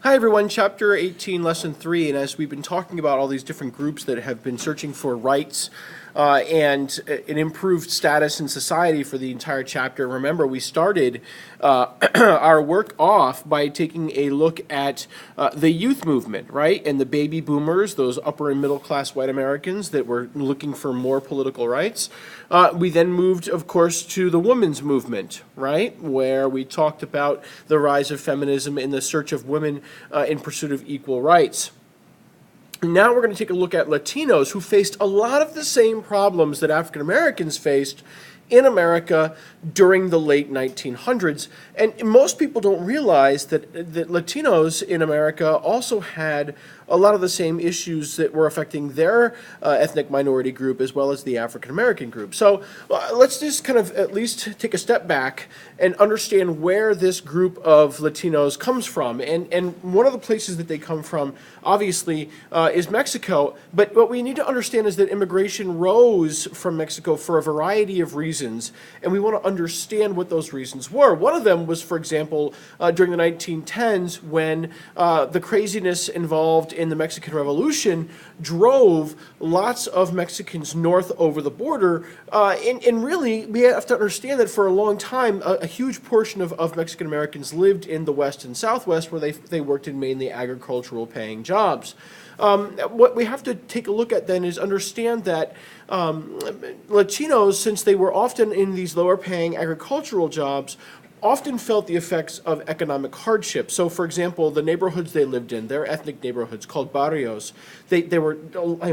Hi everyone, chapter 18, lesson 3, and as we've been talking about all these different groups that have been searching for rights and an improved status in society for the entire chapter, remember we started our work off by taking a look at the youth movement, right? And the baby boomers, those upper and middle class white Americans that were looking for more political rights. We then moved, of course, to the women's movement, right? Where we talked about the rise of feminism in the search of women in pursuit of equal rights. Now we're going to take a look at Latinos who faced a lot of the same problems that African Americans faced in America during the late 1900s. And most people don't realize that Latinos in America also had a lot of the same issues that were affecting their ethnic minority group as well as the African American group. So let's just kind of at least take a step back and understand where this group of Latinos comes from. And one of the places that they come from, obviously, is Mexico. But what we need to understand is that immigration rose from Mexico for a variety of reasons, and we want to understand what those reasons were. One of them was, for example, during the 1910s when the craziness involved in the Mexican Revolution drove lots of Mexicans north over the border. And really, we have to understand that for a long time, a huge portion of Mexican Americans lived in the West and Southwest, where they worked in mainly agricultural paying jobs. What we have to take a look at then is understand that Latinos, since they were often in these lower paying agricultural jobs, often felt the effects of economic hardship. So, for example, the neighborhoods they lived in, their ethnic neighborhoods called barrios, they were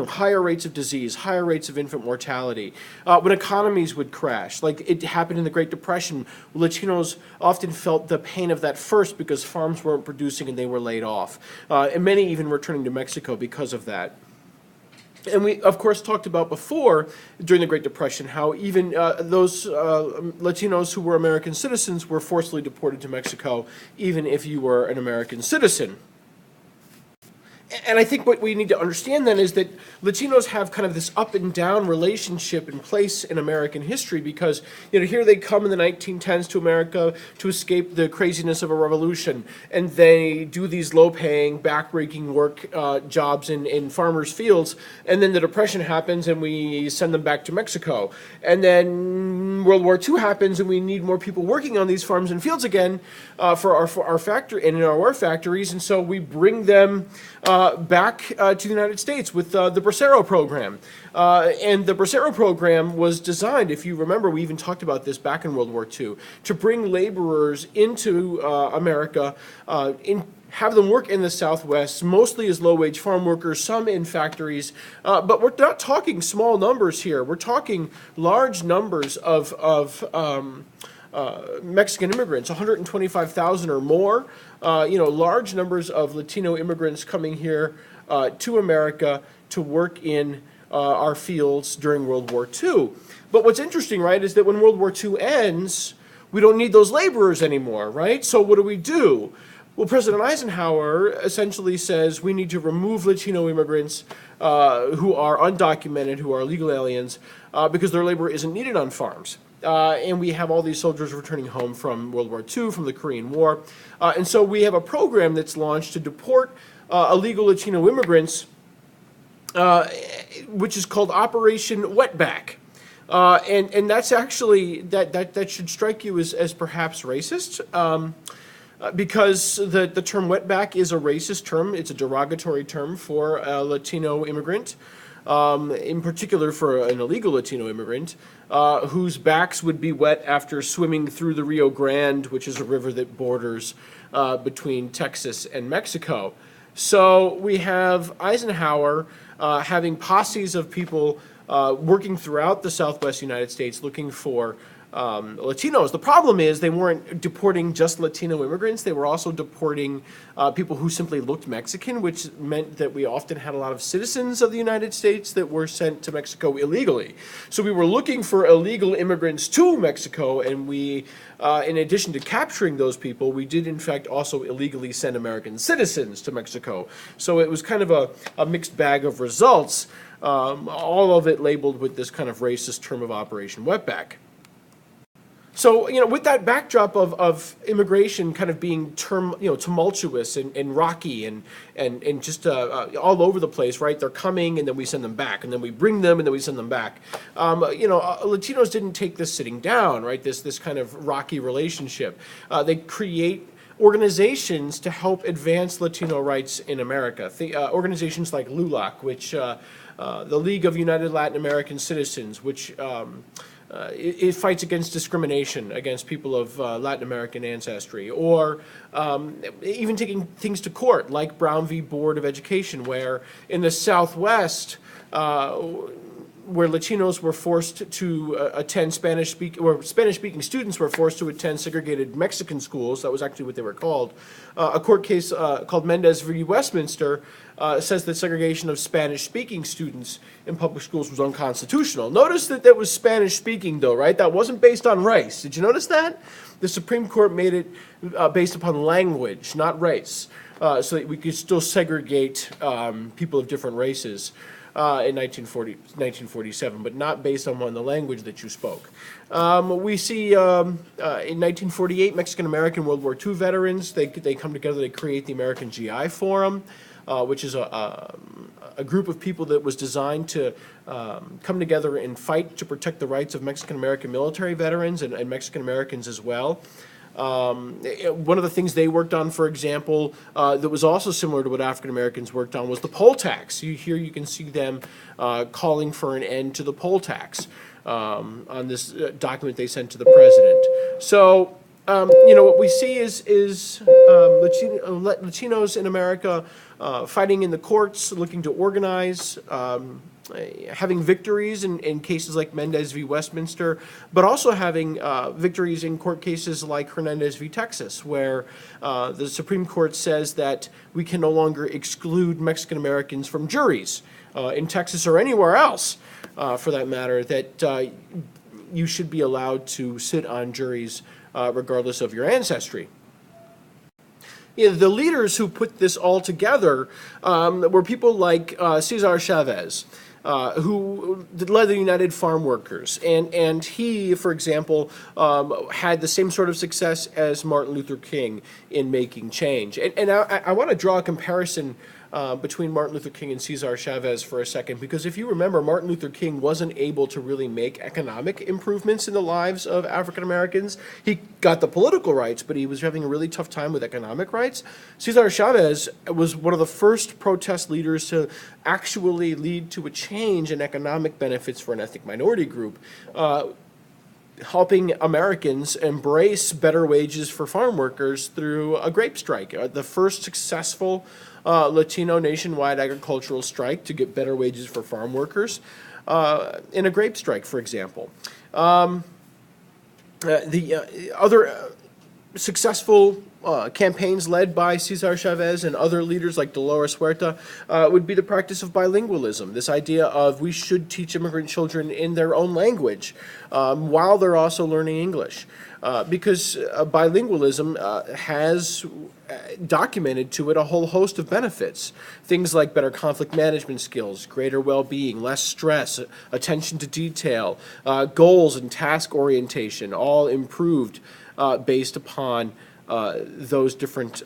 higher rates of disease, higher rates of infant mortality. When economies would crash, like it happened in the Great Depression, Latinos often felt the pain of that first because farms weren't producing and they were laid off. And many even returning to Mexico because of that. And we, of course, talked about before, during the Great Depression, how even those Latinos who were American citizens were forcibly deported to Mexico, even if you were an American citizen. And I think what we need to understand then is that Latinos have kind of this up and down relationship in place in American history because, here they come in the 1910s to America to escape the craziness of a revolution, and they do these low-paying, back-breaking work jobs in farmers' fields, and then the Depression happens and we send them back to Mexico. And then World War II happens and we need more people working on these farms and fields again for our factory and in our factories, and so we bring them back to the United States with the Bracero program. And the Bracero program was designed, if you remember, we even talked about this back in World War II, to bring laborers into America, have them work in the Southwest, mostly as low-wage farm workers, some in factories. But we're not talking small numbers here. We're talking large numbers of Mexican immigrants, 125,000 or more. Large numbers of Latino immigrants coming here to America to work in our fields during World War II. But what's interesting, right, is that when World War II ends, we don't need those laborers anymore, right? So what do? Well, President Eisenhower essentially says we need to remove Latino immigrants who are undocumented, who are illegal aliens, because their labor isn't needed on farms. And we have all these soldiers returning home from World War II, from the Korean War. And so we have a program that's launched to deport illegal Latino immigrants, which is called Operation Wetback. And that's actually, that should strike you as perhaps racist. Because the term wetback is a racist term. It's a derogatory term for a Latino immigrant, in particular for an illegal Latino immigrant, whose backs would be wet after swimming through the Rio Grande, which is a river that borders between Texas and Mexico. So we have Eisenhower having posses of people working throughout the Southwest United States looking for Latinos. The problem is they weren't deporting just Latino immigrants. They were also deporting people who simply looked Mexican, which meant that we often had a lot of citizens of the United States that were sent to Mexico illegally. So we were looking for illegal immigrants to Mexico, and we, in addition to capturing those people, we did in fact also illegally send American citizens to Mexico. So it was kind of a mixed bag of results, all of it labeled with this kind of racist term of Operation Wetback. So, with that backdrop of immigration kind of being tumultuous and rocky and just all over the place, right? They're coming and then we send them back, and then we bring them and then we send them back. Latinos didn't take this sitting down, right? This kind of rocky relationship. They create organizations to help advance Latino rights in America. Organizations like LULAC, which the League of United Latin American Citizens, which it fights against discrimination against people of Latin American ancestry, or even taking things to court, like Brown v. Board of Education, where in the Southwest, where Latinos were forced to attend Spanish-speaking students were forced to attend segregated Mexican schools. That was actually what they were called. A court case called Mendez v. Westminster says that segregation of Spanish-speaking students in public schools was unconstitutional. Notice that was Spanish-speaking, though, right? That wasn't based on race. Did you notice that? The Supreme Court made it based upon language, not race, so that we could still segregate people of different races. In 1947, but not based on the language that you spoke. We see in 1948, Mexican-American World War II veterans, they come together, they create the American GI Forum, which is a group of people that was designed to come together and fight to protect the rights of Mexican-American military veterans and Mexican-Americans as well. One of the things they worked on, for example, that was also similar to what African Americans worked on was the poll tax. Here you can see them calling for an end to the poll tax on this document they sent to the president. So, what we see is Latinos in America fighting in the courts, looking to organize, having victories in cases like Mendez v. Westminster, but also having victories in court cases like Hernandez v. Texas, where the Supreme Court says that we can no longer exclude Mexican Americans from juries in Texas or anywhere else, for that matter, that you should be allowed to sit on juries regardless of your ancestry. The leaders who put this all together were people like Cesar Chavez, who led the United Farm Workers. And he, for example, had the same sort of success as Martin Luther King in making change. And I want to draw a comparison between Martin Luther King and Cesar Chavez for a second, because if you remember, Martin Luther King wasn't able to really make economic improvements in the lives of African Americans. He got the political rights, but he was having a really tough time with economic rights. Cesar Chavez was one of the first protest leaders to actually lead to a change in economic benefits for an ethnic minority group, helping Americans embrace better wages for farm workers through a grape strike, the first successful Latino nationwide agricultural strike to get better wages for farm workers in a grape strike, for example. The other successful campaigns led by Cesar Chavez and other leaders like Dolores Huerta would be the practice of bilingualism, this idea of we should teach immigrant children in their own language while they're also learning English. Because bilingualism has documented to it a whole host of benefits. Things like better conflict management skills, greater well-being, less stress, attention to detail, goals and task orientation, all improved based upon those different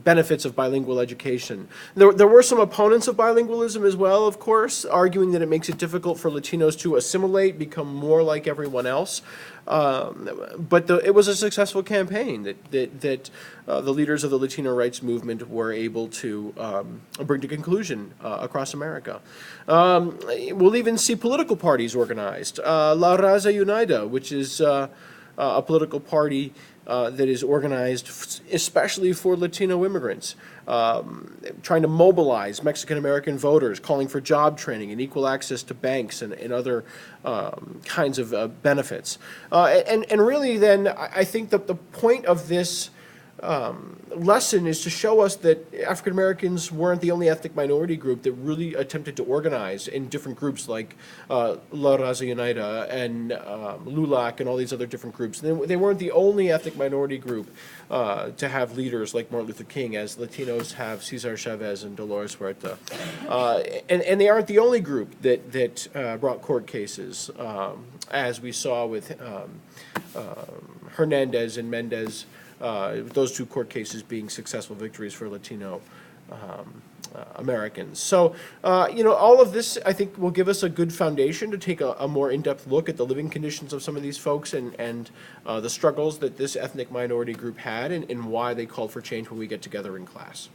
benefits of bilingual education. There were some opponents of bilingualism as well, of course, arguing that it makes it difficult for Latinos to assimilate, become more like everyone else. But it was a successful campaign that the leaders of the Latino rights movement were able to bring to conclusion across America. We'll even see political parties organized. La Raza Unida, which is a political party that is organized especially for Latino immigrants, trying to mobilize Mexican-American voters, calling for job training and equal access to banks and other kinds of benefits. And really then, I think that the point of this lesson is to show us that African Americans weren't the only ethnic minority group that really attempted to organize in different groups like La Raza Unida and LULAC and all these other different groups. They weren't the only ethnic minority group to have leaders like Martin Luther King, as Latinos have Cesar Chavez and Dolores Huerta. And they aren't the only group that brought court cases, as we saw with Hernandez and Mendez. Those two court cases being successful victories for Latino Americans. So, all of this, I think, will give us a good foundation to take a more in-depth look at the living conditions of some of these folks and the struggles that this ethnic minority group had and why they called for change when we get together in class.